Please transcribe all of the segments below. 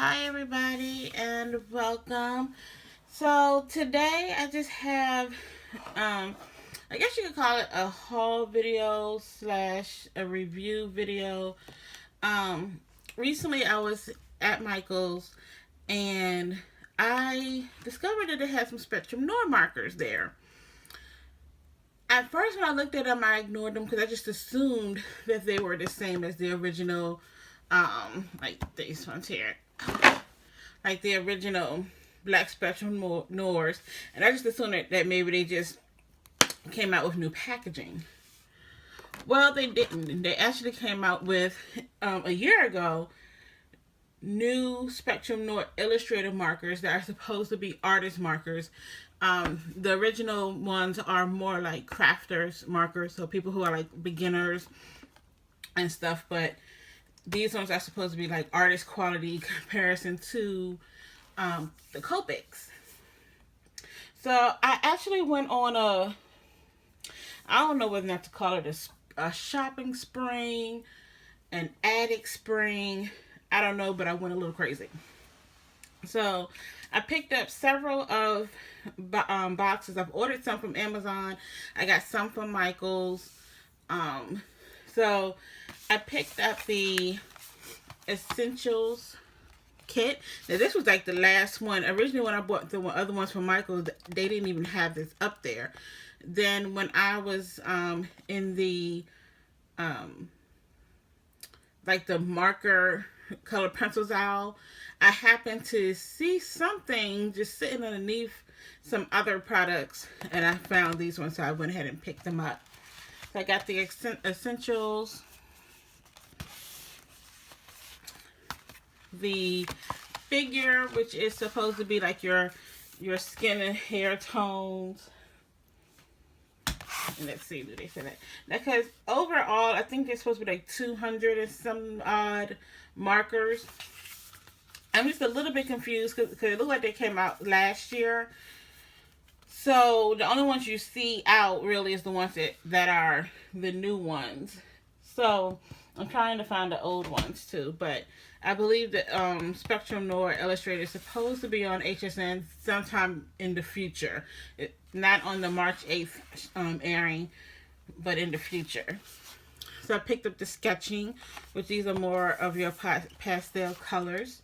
Hi everybody and welcome. So today I just have I guess you could call it a haul video slash a review video. Recently I was at Michael's and I discovered that it had some Spectrum Noir markers there. At first when I looked at them I ignored them because I just assumed that they were the same as the original like these ones here, like the original Black Spectrum Noirs, and I just assumed that maybe they just came out with new packaging. Well, they didn't. They actually came out with a year ago new Spectrum Noir Illustrator markers that are supposed to be artist markers. The original ones are more like crafters markers, so people who are like beginners and stuff, but these ones are supposed to be like artist quality comparison to the Copics. So I actually went on I don't know whether or not to call it a shopping spring, an attic spring. I don't know, but I went a little crazy. So I picked up several of boxes. I've ordered some from Amazon. I got some from Michael's. So I picked up the Essentials kit. Now this was like the last one. Originally when I bought the other ones from Michael's, they didn't even have this up there. Then when I was in the like the marker color pencils aisle, I happened to see something just sitting underneath some other products, and I found these ones, so I went ahead and picked them up. So I got the Essentials, the figure, which is supposed to be like your skin and hair tones. And let's see, do they say that? Because overall, I think it's supposed to be like 200 and some odd markers. I'm just a little bit confused because it looked like they came out last year. So the only ones you see out really is the ones that are the new ones. So I'm trying to find the old ones too, but I believe that Spectrum Noir Illustrator is supposed to be on HSN sometime in the future. Not on the March 8th airing, but in the future. So I picked up the sketching, which these are more of your pastel colors.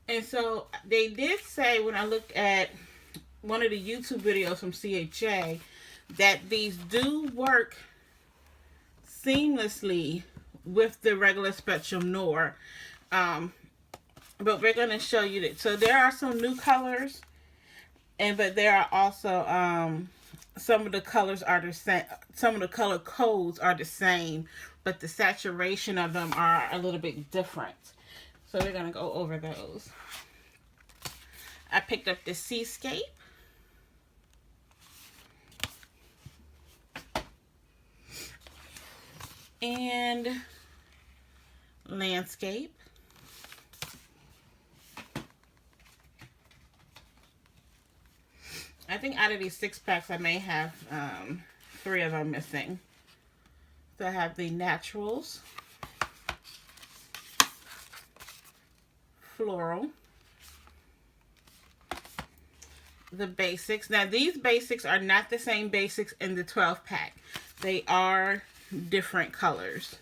And so they did say when I looked at one of the YouTube videos from CHA that these do work seamlessly with the regular Spectrum Noir. But we're going to show you that. So there are some new colors, but there are also some of the colors are the same. Some of the color codes are the same, but the saturation of them are a little bit different. So we're going to go over those. I picked up the Seascape. And Landscape. I think out of these 6 packs, I may have 3 of them missing. So I have the Naturals, Floral, the Basics. Now these Basics are not the same Basics in the 12 pack. They are different colors.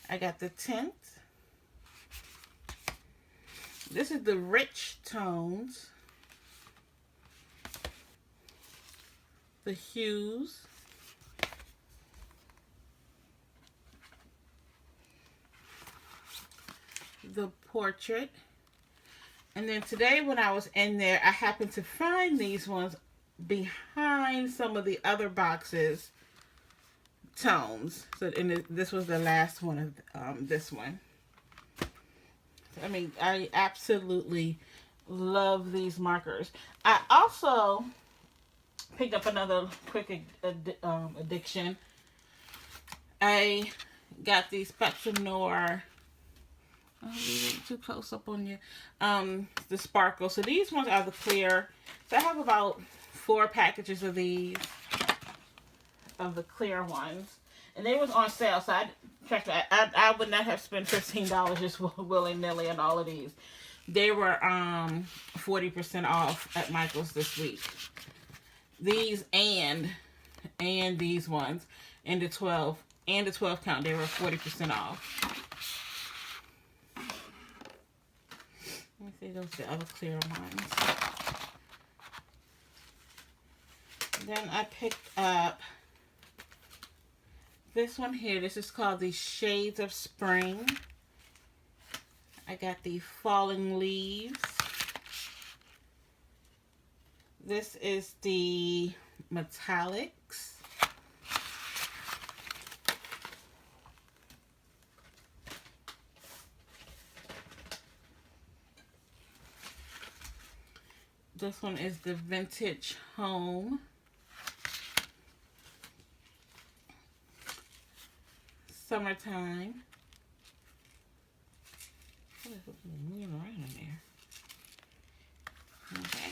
I got the Tint. This is the Rich Tones, the Hues, the Portrait, and then today when I was in there, I happened to find these ones behind some of the other boxes tones. So this was the last one of this one. I mean, I absolutely love these markers. I also picked up another quick addiction. I got the Spectrum Noir. Oh, too close up on you. The sparkle. So these ones are the clear. So I have about 4 packages of these, of the clear ones, and they was on sale. So In fact, I would not have spent $15 just willy-nilly on all of these. They were 40% off at Michael's this week. These and these ones and the 12 count, they were 40% off. Let me see, those are the other clear ones. Then I picked up this one here. This is called the Shades of Spring. I got the Falling Leaves. This is the Metallics. This one is the Vintage Home. Summertime. What is moving around in there? Okay.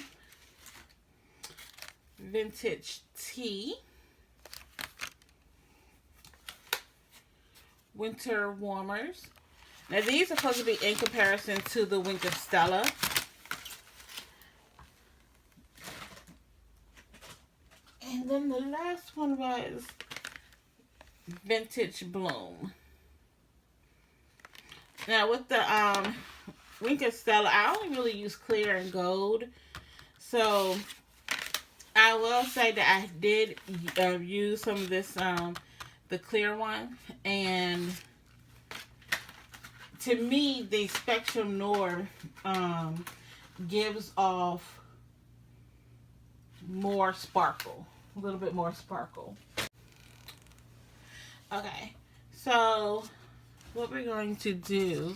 Vintage Tea. Winter Warmers. Now these are supposed to be in comparison to the Winter Stella. And then the last one was Vintage Bloom. Now with the Winter Stella, I only really use clear and gold. So I will say that I did use some of this, the clear one. And to me, the Spectrum Noir gives off more sparkle. A little bit more sparkle. Okay, so what we're going to do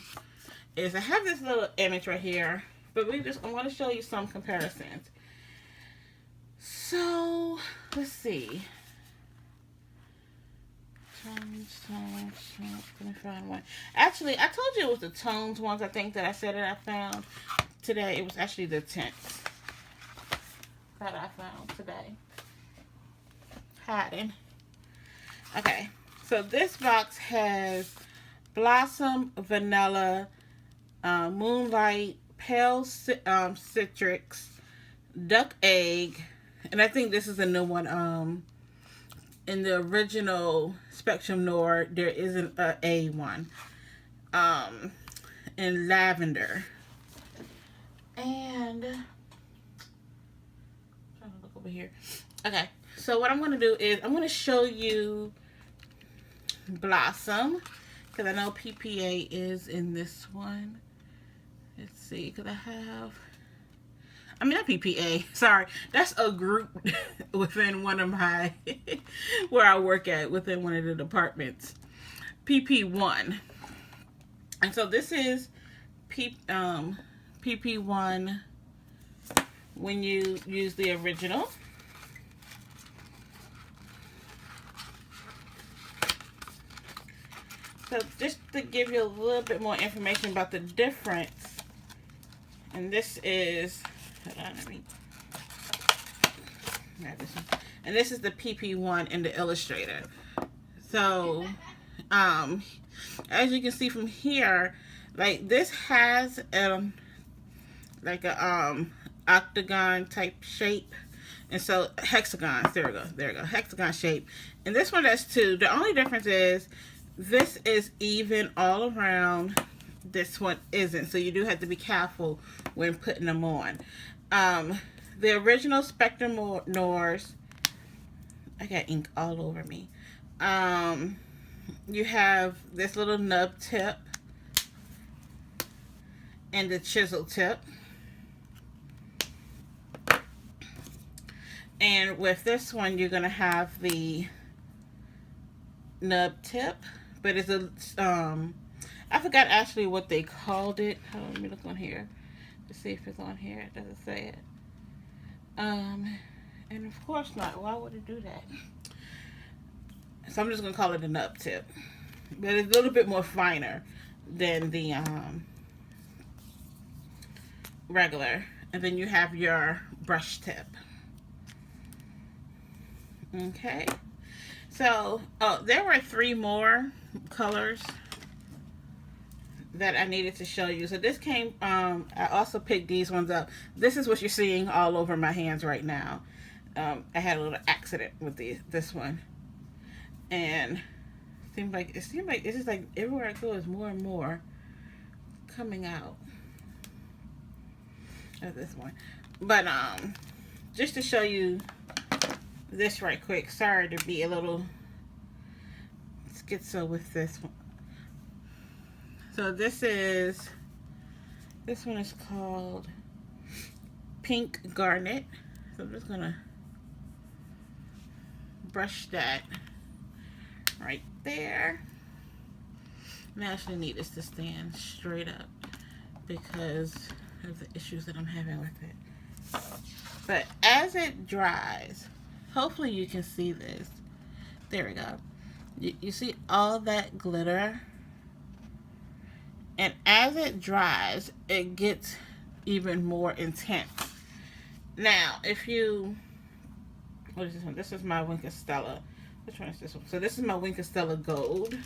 is I have this little image right here, but I want to show you some comparisons. So let's see. Tones. Let me find one. Actually, I told you it was the tones ones. I think that I said that I found today. It was actually the tints that I found today. Hiding. Okay, so this box has Blossom, Vanilla, Moonlight, Pale Citrix, Duck Egg, and I think this is a new one. In the original Spectrum Noir, there isn't a A one. And Lavender. And I'm trying to look over here. Okay, so what I'm going to do is I'm going to show you Blossom, because I know PPA is in this one. Let's see, because not PPA, sorry, that's a group within one of my, where I work at, within one of the departments. PP1. And so this is PP1 when you use the original. So just to give you a little bit more information about the difference, and this is, hold on, let me grab this one. And this is the PP1 in the Illustrator. So, as you can see from here, like this has like a octagon type shape, and so hexagons. There we go, hexagon shape. And this one does too. The only difference is this is even all around. This one isn't, so you do have to be careful when putting them on. The original Spectrum Noirs, I got ink all over me. You have this little nub tip and the chisel tip. And with this one, you're gonna have the nub tip, but it's a I forgot actually what they called it. Hold on, let me look on here to see if it's on here. It doesn't say it. And of course not. Why would it do that? So I'm just gonna call it a nub tip, but it's a little bit more finer than the regular. And then you have your brush tip. Okay. So, oh, there were 3 more colors that I needed to show you. So this came, I also picked these ones up. This is what you're seeing all over my hands right now. I had a little accident with this one. And it seemed like it's just like everywhere I go is more and more coming out of this one. But just to show you this right quick. Sorry to be a little schizo with this one. So this one is called Pink Garnet. So I'm just gonna brush that right there. And I actually need this to stand straight up because of the issues that I'm having with it. But as it dries, hopefully you can see this. There we go. You see all that glitter? And as it dries, it gets even more intense. Now, if you... What is this one? This is my Wink of Stella. Which one is this one? So this is my Wink of Stella Gold.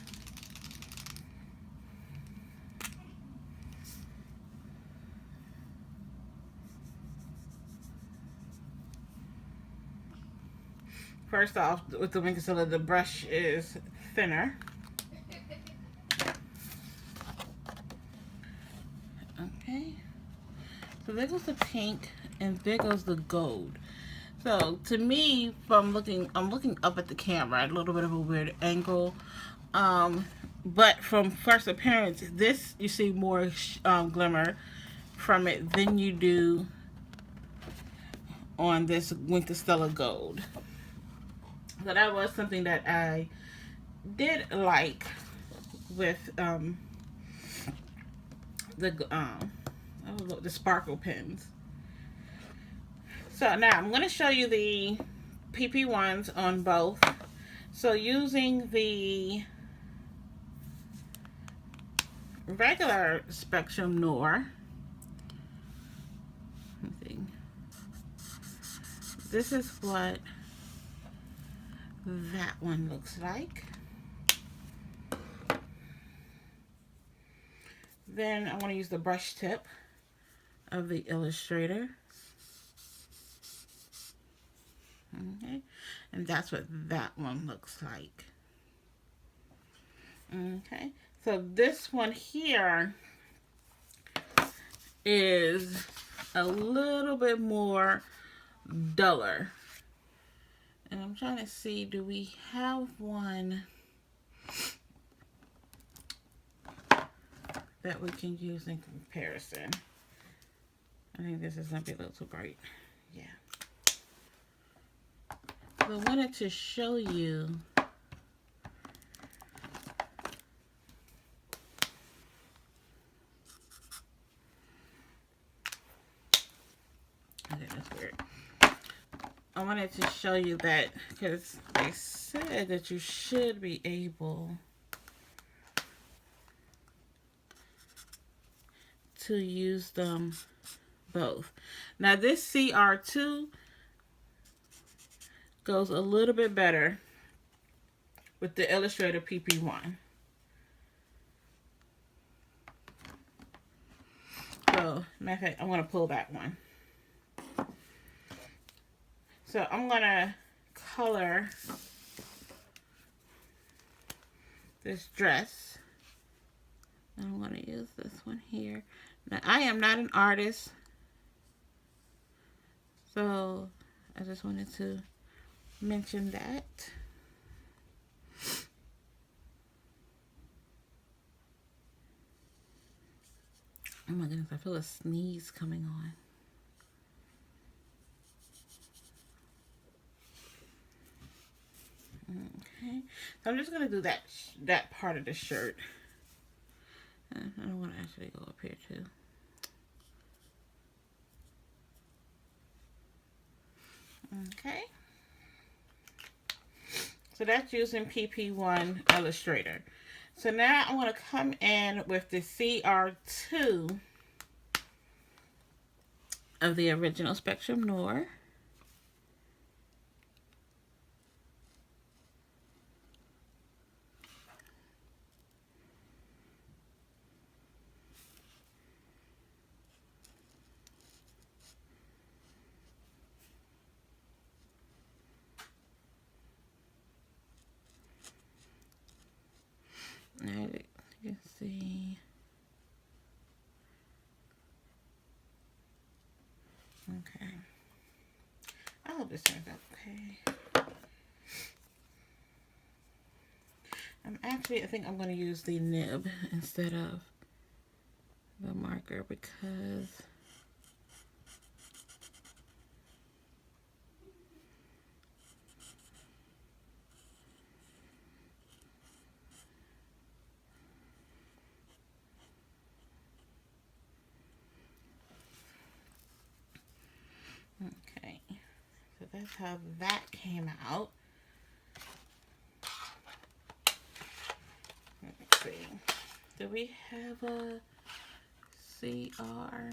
First off, with the Wink of Stella, the brush is thinner. Okay. So there goes the pink, and there goes the gold. So to me, I'm looking up at the camera, a little bit of a weird angle. But from first appearance, this you see more glimmer from it than you do on this Wink of Stella Gold. So that was something that I did like with the sparkle pens. So now I'm going to show you the PP ones on both. So using the regular Spectrum Noir, let's see, this is what that one looks like. Then I want to use the brush tip of the Illustrator. Okay, and that's what that one looks like. Okay, so this one here is a little bit more duller. And I'm trying to see, do we have one that we can use in comparison? I think this is going to be a little too bright. Yeah. So I wanted to show you okay, that's weird. I wanted to show you that because they said that you should be able to use them both. Now this CR2 goes a little bit better with the Illustrator PP1. So, matter of fact, I want to pull that one. So I'm going to color this dress. I'm going to use this one here. Now, I am not an artist, so I just wanted to mention that. Oh my goodness, I feel a sneeze coming on. Okay, so I'm just going to do that part of the shirt. I don't want to actually go up here too. Okay. So that's using PP1 Illustrator. So now I want to come in with the CR2 of the original Spectrum Noir. As you can see. Okay. I hope this turns out okay. I think I'm going to use the nib instead of the marker because okay, so that's how that came out. Let's see. Do we have a CR?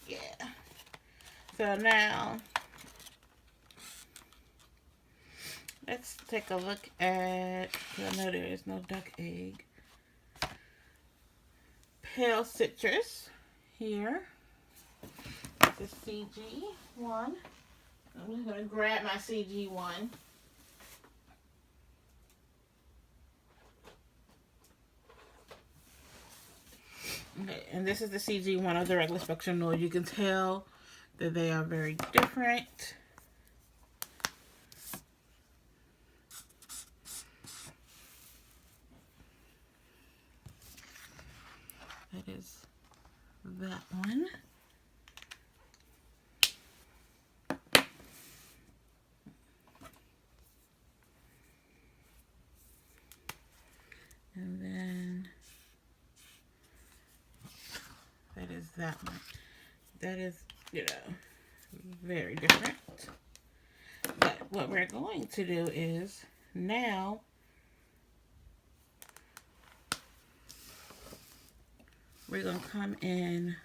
Yeah. So now let's take a look at, I know there is no duck egg. Pale citrus here. This is CG1. I'm just going to grab my CG1. Okay, and this is the CG1 of the regular Spectrum Noir. You can tell that they are very different. That is that one. And then that is that one. That is, you know, very different. But what we're going to do is now we're gonna come in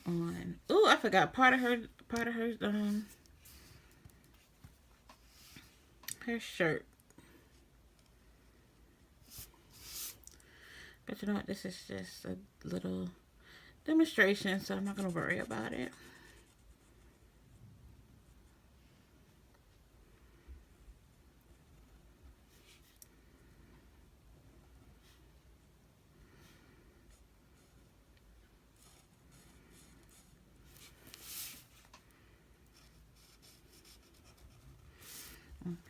on. Oh, I forgot part of her her shirt. But you know what? This is just a little demonstration, so I'm not gonna worry about it.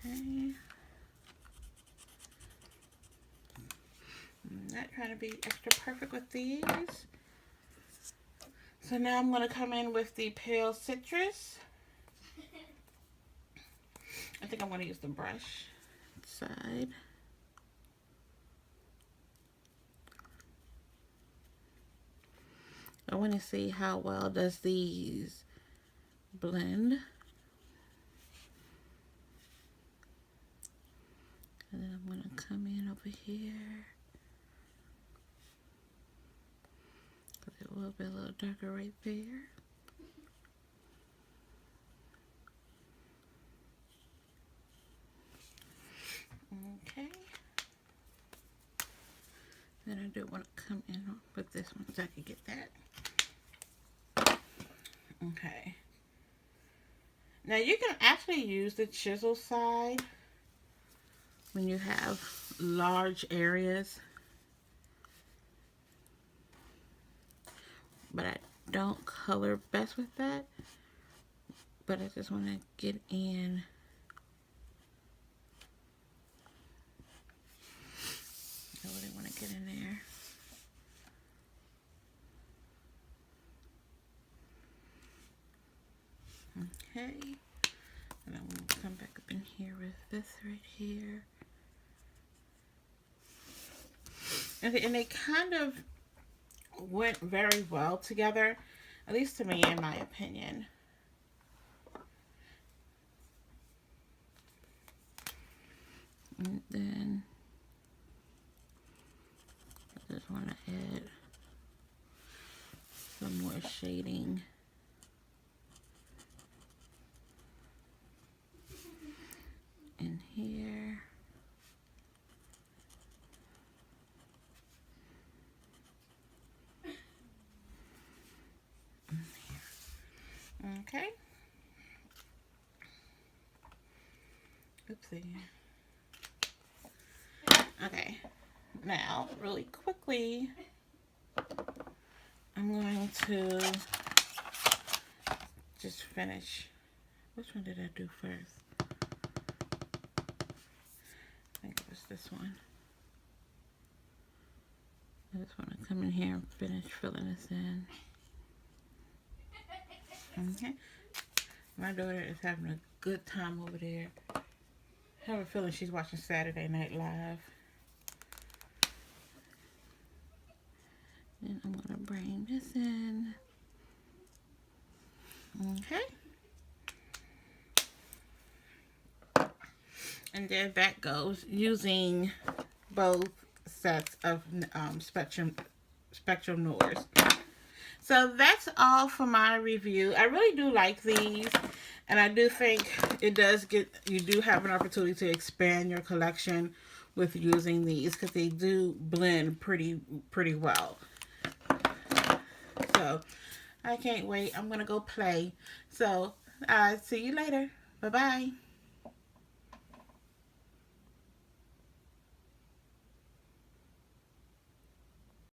Okay. I'm not trying to be extra perfect with these. So now I'm going to come in with the pale citrus. I think I'm going to use the brush side. I want to see how well does these blend. And then I'm going to come in over here. It will be a little darker right there. Okay. Then I do want to come in with this one so I can get that. Okay. Now you can actually use the chisel side when you have large areas. But I don't color best with that. But I just want to get in. I really want to get in there. Okay. And I'm going to come back up in here with this right here. And they kind of went very well together, at least to me, in my opinion. And then I just want to add some more shading in here. Okay. Oopsie. Okay, now really quickly, I'm going to just finish. Which one did I do first? I think it was this one. I just want to come in here and finish filling this in. Okay. My daughter is having a good time over there. I have a feeling she's watching Saturday Night Live. Then I'm going to bring this in. Okay. And there that goes, using both sets of Spectrum Noirs. So that's all for my review. I really do like these, and I do think it does you do have an opportunity to expand your collection with using these, because they do blend pretty well. So I can't wait. I'm gonna go play. So see you later. Bye bye.